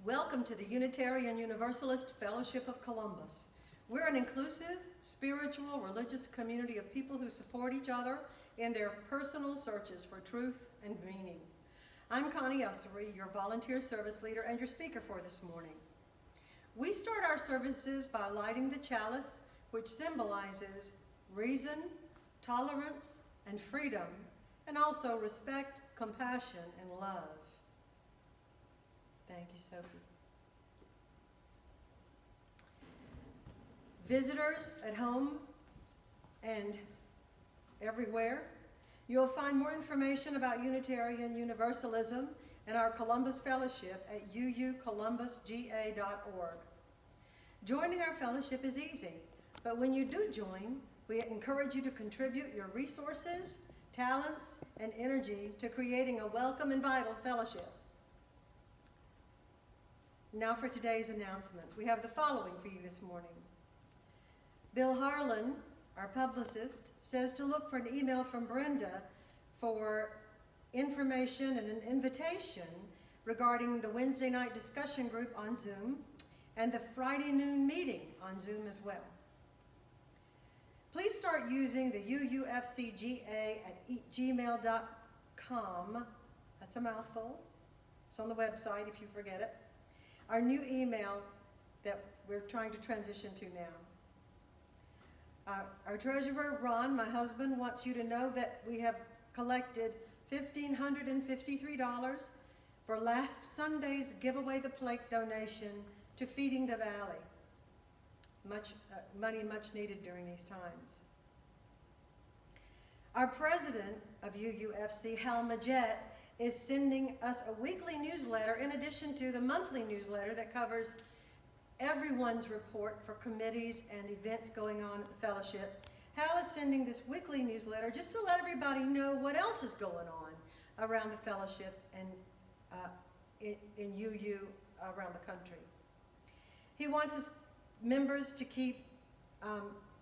Welcome to the Unitarian Universalist Fellowship of Columbus. We're an inclusive, spiritual, religious community of people who support each other in their personal searches for truth and meaning. I'm Connie Ussery, your volunteer service leader and your speaker for this morning. We start our services by lighting the chalice, which symbolizes reason, tolerance, and freedom, and also respect, compassion, and love. Thank you, Sophie. Visitors at home and everywhere, you'll find more information about Unitarian Universalism and our Columbus Fellowship at uucolumbusga.org. Joining our fellowship is easy, but when you do join, we encourage you to contribute your resources, talents, and energy to creating a welcome and vital fellowship. Now for today's announcements. We have the following for you this morning. Bill Harlan, our publicist, says to look for an email from Brenda for information and an invitation regarding the Wednesday night discussion group on Zoom and the Friday noon meeting on Zoom as well. Please start using the UUFCGA@gmail.com. That's a mouthful. It's on the website if you forget it. Our new email that we're trying to transition to now. Our treasurer, Ron, my husband, wants you to know that we have collected $1,553 for last Sunday's Give Away the Plate donation to Feeding the Valley. Money much needed during these times. Our president of UUFC, Hal Majette, is sending us a weekly newsletter in addition to the monthly newsletter that covers everyone's report for committees and events going on at the fellowship. Hal is sending this weekly newsletter just to let everybody know what else is going on around the fellowship and in UU around the country. He wants his members to keep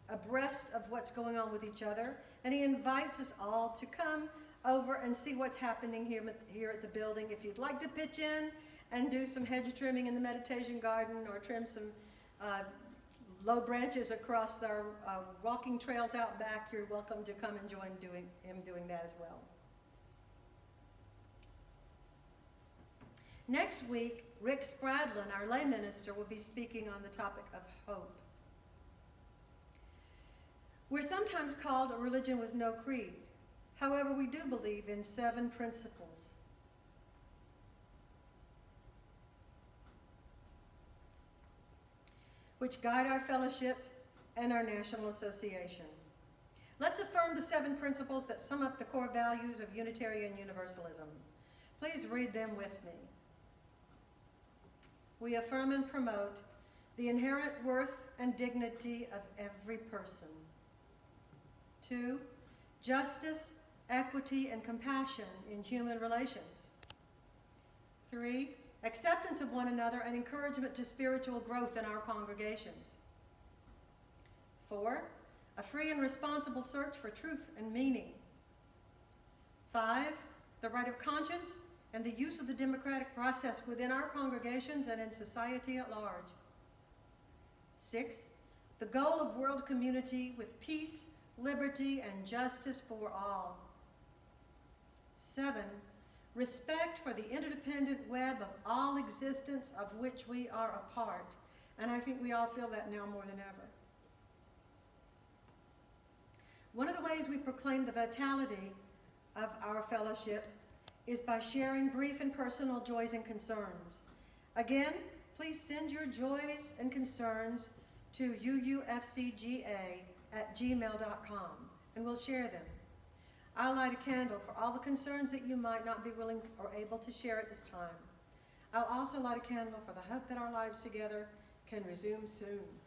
abreast of what's going on with each other, and he invites us all to come over and see what's happening here at the building. If you'd like to pitch in and do some hedge trimming in the meditation garden or trim some low branches across our walking trails out back, you're welcome to come and join him doing that as well. Next week, Rick Spradlin, our lay minister, will be speaking on the topic of hope. We're sometimes called a religion with no creed. However, we do believe in 7 principles. Which guide our fellowship and our national association. Let's affirm the 7 principles that sum up the core values of Unitarian Universalism. Please read them with me. We affirm and promote the inherent worth and dignity of every person. 2, justice, equity, and compassion in human relations. 3, acceptance of one another and encouragement to spiritual growth in our congregations. 4, a free and responsible search for truth and meaning. 5, the right of conscience and the use of the democratic process within our congregations and in society at large. 6, the goal of world community with peace, liberty, and justice for all. 7, respect for the interdependent web of all existence of which we are a part. And I think we all feel that now more than ever. One of the ways we proclaim the vitality of our fellowship is by sharing brief and personal joys and concerns. Again, please send your joys and concerns to uufcga@gmail.com and we'll share them. I'll light a candle for all the concerns that you might not be willing or able to share at this time. I'll also light a candle for the hope that our lives together can resume soon.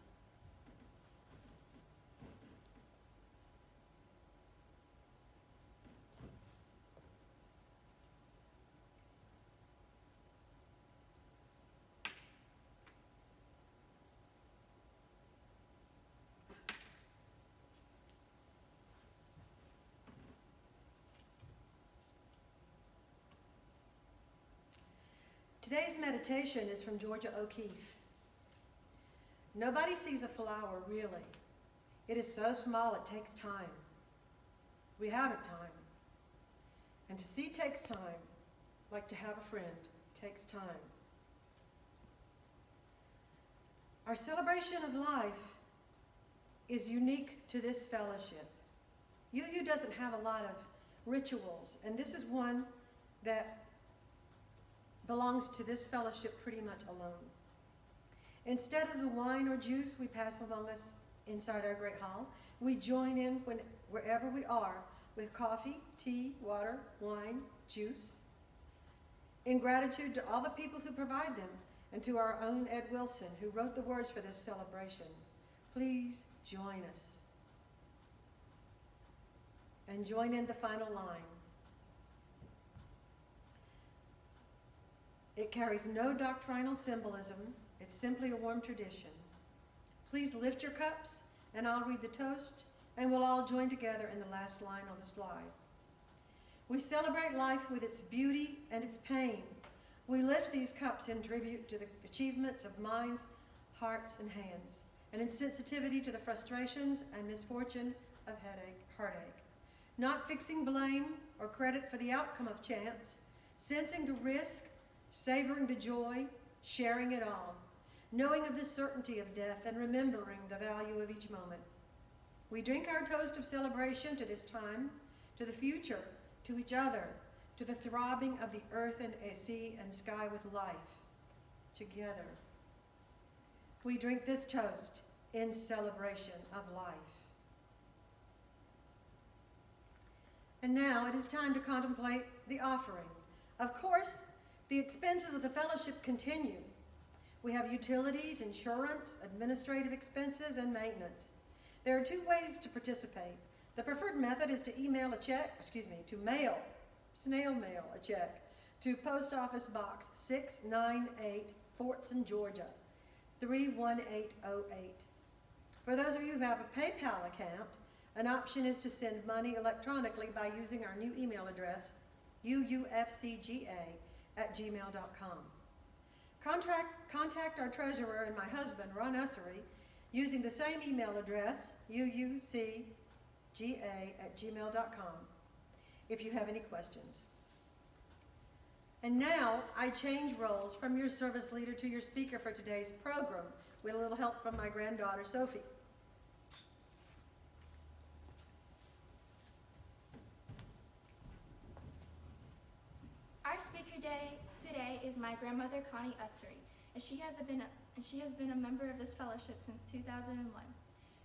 Today's meditation is from Georgia O'Keeffe. Nobody sees a flower, really. It is so small it takes time. We haven't time. And to see takes time, like to have a friend takes time. Our celebration of life is unique to this fellowship. UU doesn't have a lot of rituals, and this is one that belongs to this fellowship pretty much alone. Instead of the wine or juice we pass along us inside our great hall, we join in wherever we are with coffee, tea, water, wine, juice, in gratitude to all the people who provide them and to our own Ed Wilson, who wrote the words for this celebration. Please join us. And join in the final line. It carries no doctrinal symbolism. It's simply a warm tradition. Please lift your cups, and I'll read the toast, and we'll all join together in the last line on the slide. We celebrate life with its beauty and its pain. We lift these cups in tribute to the achievements of minds, hearts, and hands, and in sensitivity to the frustrations and misfortune of heartache. Not fixing blame or credit for the outcome of chance, sensing the risk, savoring the joy, sharing it all, knowing of the certainty of death and remembering the value of each moment. We drink our toast of celebration to this time, to the future, to each other, to the throbbing of the earth and sea and sky with life, together. We drink this toast in celebration of life. And now it is time to contemplate the offering. Of course, the expenses of the fellowship continue. We have utilities, insurance, administrative expenses, and maintenance. There are two ways to participate. The preferred method is to snail mail a check to Post Office Box 698, Fortson, Georgia, 31808. For those of you who have a PayPal account, an option is to send money electronically by using our new email address, uufcga@gmail.com. Contact our treasurer and my husband, Ron Ussery, using the same email address, uufcga@gmail.com, if you have any questions. And now I change roles from your service leader to your speaker for today's program, with a little help from my granddaughter, Sophie. Our speaker today is my grandmother, Connie Ussery, and she has been a member of this fellowship since 2001.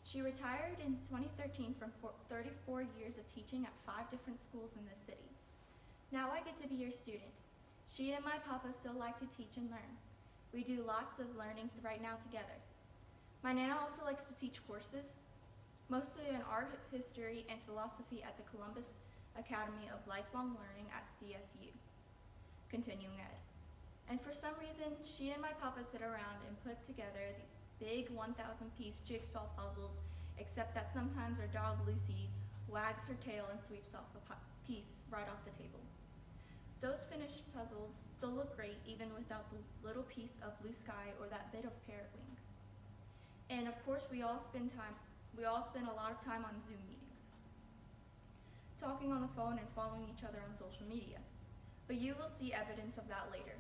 She retired in 2013 from 34 years of teaching at 5 different schools in this city. Now I get to be your student. She and my papa still like to teach and learn. We do lots of learning right now together. My Nana also likes to teach courses, mostly in art, history, and philosophy at the Columbus Academy of Lifelong Learning at CSU, continuing ed. And for some reason, she and my papa sit around and put together these big 1,000-piece jigsaw puzzles, except that sometimes our dog Lucy wags her tail and sweeps off a piece right off the table. Those finished puzzles still look great even without the little piece of blue sky or that bit of parrot wing. And of course, we all spend a lot of time on Zoom meetings, talking on the phone and following each other on social media. But you will see evidence of that later.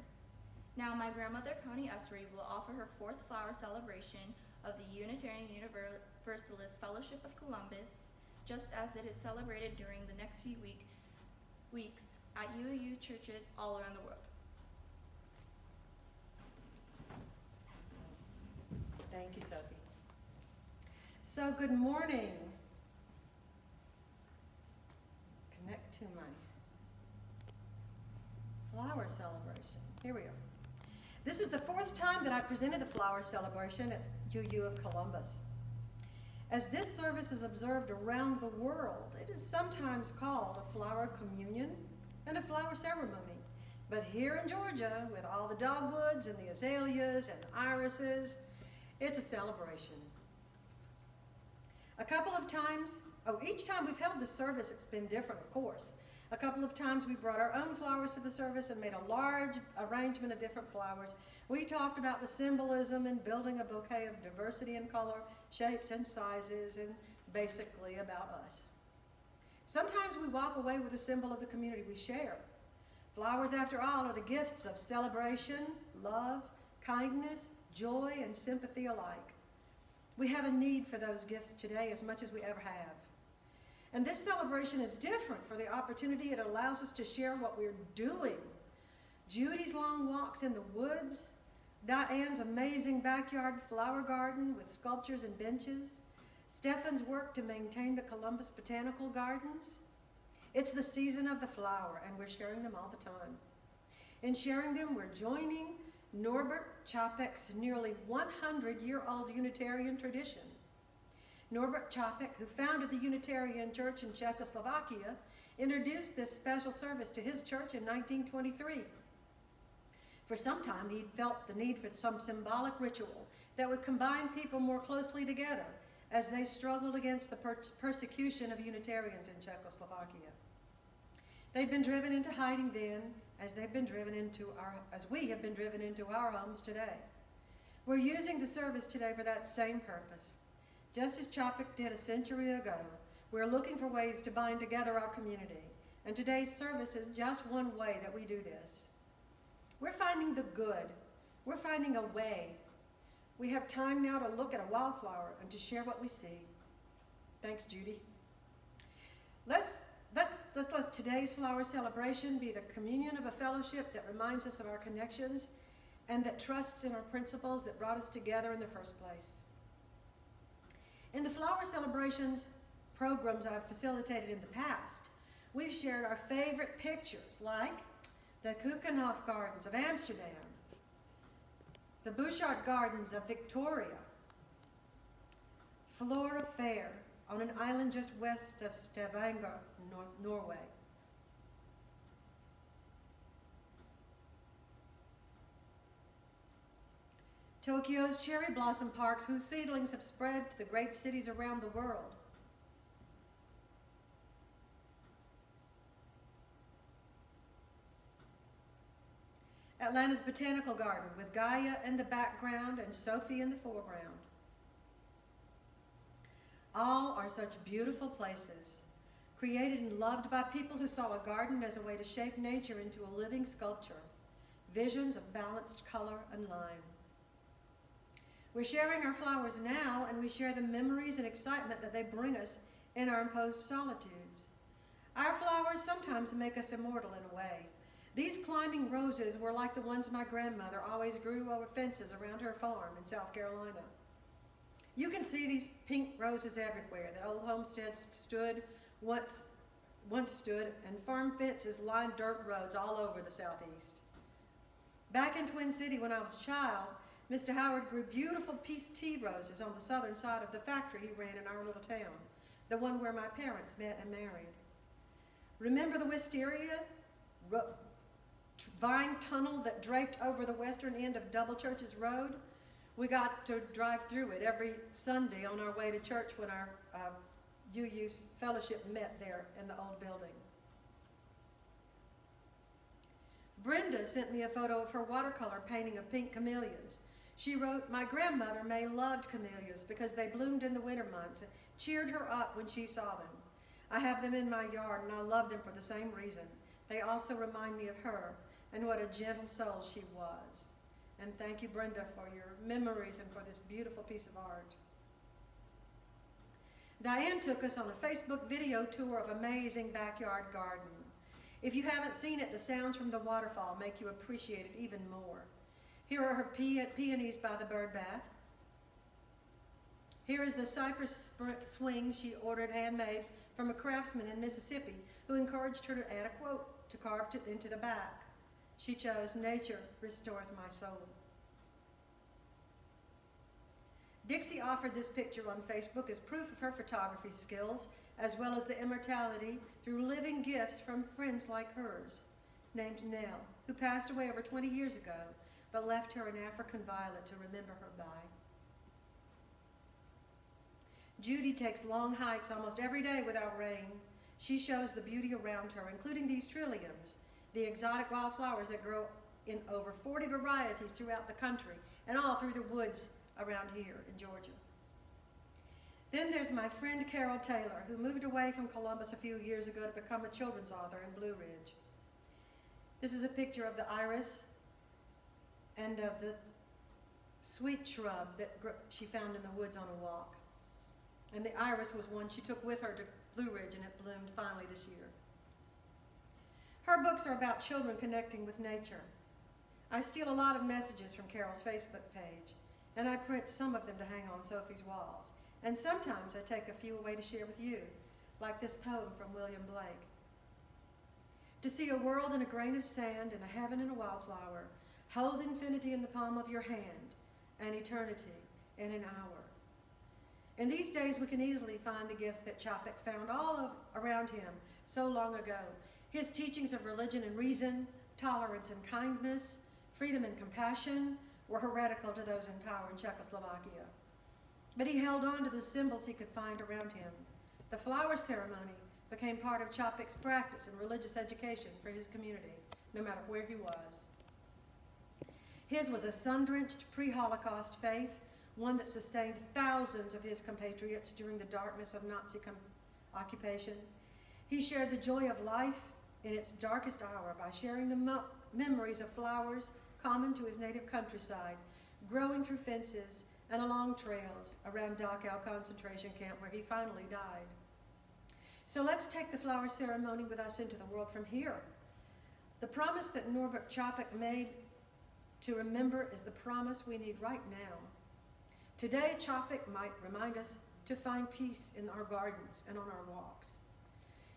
Now, my grandmother, Connie Ussery, will offer her 4th flower celebration of the Unitarian Universalist Fellowship of Columbus, just as it is celebrated during the next few weeks at UU churches all around the world. Thank you, Sophie. So, good morning. Connect to my flower celebration. Here we are. This is the 4th time that I presented the flower celebration at UU of Columbus. As this service is observed around the world, it is sometimes called a flower communion and a flower ceremony. But here in Georgia, with all the dogwoods and the azaleas and irises, it's a celebration. Each time we've held this service, it's been different, of course. A couple of times we brought our own flowers to the service and made a large arrangement of different flowers. We talked about the symbolism in building a bouquet of diversity in color, shapes, and sizes, and basically about us. Sometimes we walk away with a symbol of the community we share. Flowers, after all, are the gifts of celebration, love, kindness, joy, and sympathy alike. We have a need for those gifts today as much as we ever have. And this celebration is different for the opportunity it allows us to share what we're doing. Judy's long walks in the woods, Diane's amazing backyard flower garden with sculptures and benches, Stefan's work to maintain the Columbus Botanical Gardens. It's the season of the flower, and we're sharing them all the time. In sharing them, we're joining Norbert Čapek's nearly 100-year-old Unitarian tradition. Norbert Čapek, who founded the Unitarian Church in Czechoslovakia, introduced this special service to his church in 1923. For some time, he'd felt the need for some symbolic ritual that would combine people more closely together as they struggled against the persecution of Unitarians in Czechoslovakia. They'd been driven into hiding then, as we have been driven into our homes today. We're using the service today for that same purpose. Just as Čapek did a century ago, we're looking for ways to bind together our community, and today's service is just one way that we do this. We're finding the good. We're finding a way. We have time now to look at a wildflower and to share what we see. Thanks, Judy. Let's let today's flower celebration be the communion of a fellowship that reminds us of our connections and that trusts in our principles that brought us together in the first place. In the flower celebrations programs I've facilitated in the past, we've shared our favorite pictures like the Keukenhof Gardens of Amsterdam, the Bouchard Gardens of Victoria, Flora Fair on an island just west of Stavanger, Norway. Tokyo's cherry blossom parks, whose seedlings have spread to the great cities around the world. Atlanta's Botanical Garden, with Gaia in the background and Sophie in the foreground. All are such beautiful places, created and loved by people who saw a garden as a way to shape nature into a living sculpture, visions of balanced color and line. We're sharing our flowers now, and we share the memories and excitement that they bring us in our imposed solitudes. Our flowers sometimes make us immortal in a way. These climbing roses were like the ones my grandmother always grew over fences around her farm in South Carolina. You can see these pink roses everywhere. The old homesteads once stood, and farm fences lined dirt roads all over the southeast. Back in Twin City when I was a child, Mr. Howard grew beautiful peace tea roses on the southern side of the factory he ran in our little town, the one where my parents met and married. Remember the wisteria vine tunnel that draped over the western end of Double Churches Road? We got to drive through it every Sunday on our way to church when our UU fellowship met there in the old building. Brenda sent me a photo of her watercolor painting of pink camellias. She wrote, "My grandmother May loved camellias because they bloomed in the winter months and cheered her up when she saw them. I have them in my yard and I love them for the same reason. They also remind me of her and what a gentle soul she was." And thank you, Brenda, for your memories and for this beautiful piece of art. Diane took us on a Facebook video tour of amazing backyard garden. If you haven't seen it, the sounds from the waterfall make you appreciate it even more. Here are her peonies by the bird bath. Here is the cypress swing she ordered handmade from a craftsman in Mississippi who encouraged her to add a quote to carve into the back. She chose, "Nature restoreth my soul." Dixie offered this picture on Facebook as proof of her photography skills, as well as the immortality through living gifts from friends like hers, named Nell, who passed away over 20 years ago, but left her an African violet to remember her by. Judy takes long hikes almost every day without rain. She shows the beauty around her, including these trilliums, the exotic wildflowers that grow in over 40 varieties throughout the country and all through the woods around here in Georgia. Then there's my friend Carol Taylor, who moved away from Columbus a few years ago to become a children's author in Blue Ridge. This is a picture of the iris and of the sweet shrub that she found in the woods on a walk. And the iris was one she took with her to Blue Ridge, and it bloomed finally this year. Her books are about children connecting with nature. I steal a lot of messages from Carol's Facebook page, and I print some of them to hang on Sophie's walls. And sometimes I take a few away to share with you, like this poem from William Blake. To see a world in a grain of sand and a heaven in a wildflower, hold infinity in the palm of your hand, and eternity in an hour. In these days, we can easily find the gifts that Chopik found around him so long ago. His teachings of religion and reason, tolerance and kindness, freedom and compassion were heretical to those in power in Czechoslovakia. But he held on to the symbols he could find around him. The flower ceremony became part of Chopik's practice and religious education for his community, no matter where he was. His was a sun-drenched pre-Holocaust faith, one that sustained thousands of his compatriots during the darkness of Nazi occupation. He shared the joy of life in its darkest hour by sharing the memories of flowers common to his native countryside, growing through fences and along trails around Dachau concentration camp where he finally died. So let's take the flower ceremony with us into the world from here. The promise that Norbert Chopik made to remember is the promise we need right now. Today, Chopik might remind us to find peace in our gardens and on our walks.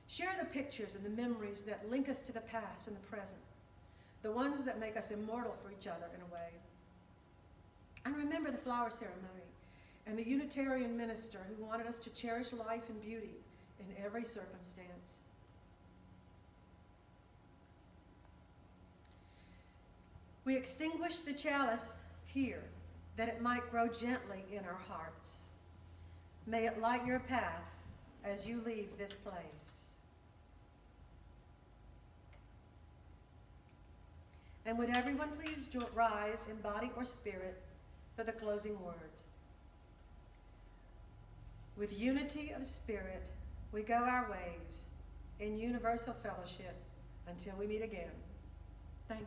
Share the pictures and the memories that link us to the past and the present, the ones that make us immortal for each other in a way. And remember the flower ceremony and the Unitarian minister who wanted us to cherish life and beauty in every circumstance. We extinguish the chalice here that it might grow gently in our hearts. May it light your path as you leave this place. And would everyone please rise in body or spirit for the closing words. With unity of spirit, we go our ways in universal fellowship until we meet again. Thank you.